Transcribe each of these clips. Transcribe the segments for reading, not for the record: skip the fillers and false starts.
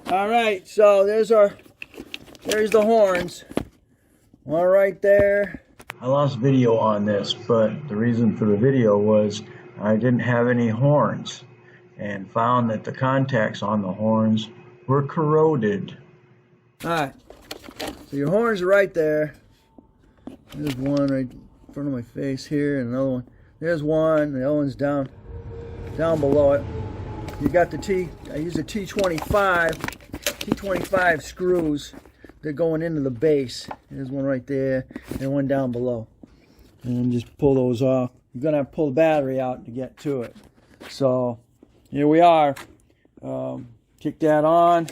All right, so there's the horns. One right there. I lost video on this, but the reason for the video was I didn't have any horns and found that the contacts on the horns were corroded. All right, so your horns are right there. There's one right in front of my face here, and another one. There's one, the other one's down below it. You got the I use a T25 screws. They're going into the base. There's one right there and one down below. And then just pull those off. You're gonna have to pull the battery out to get to it. So here we are. Kick that on.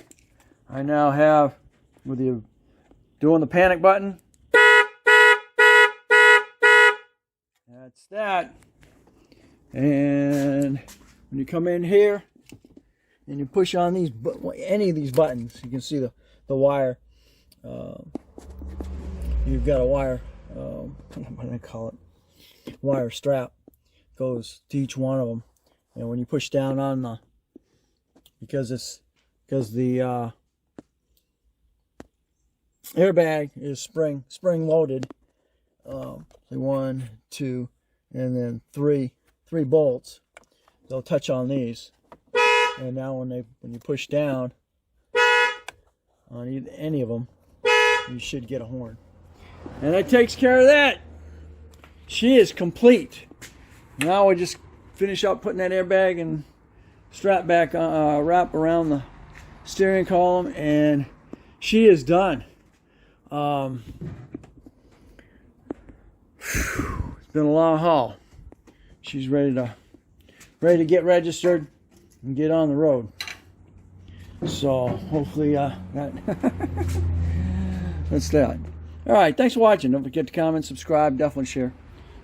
I now have, with you doing the panic button. That's that. And when you come in here and you push on these, any of these buttons, you can see the wire. You've got a wire, what do I call it? Wire strap goes to each one of them. And when you push down on the, because the airbag is spring loaded. So 1, 2, and then three bolts. They'll touch on these, and now when you push down on any of them, you should get a horn. And that takes care of that. She is complete. Now we just finish up putting that airbag and strap back, wrap around the steering column, and she is done. It's been a long haul. She's ready to get registered and get on the road. So hopefully that's that. All right, thanks for watching. Don't forget to comment, subscribe, definitely share.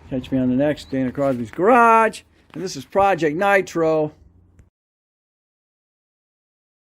Catch me on the next Dana Crosby's Garage. And this is Project Nitro.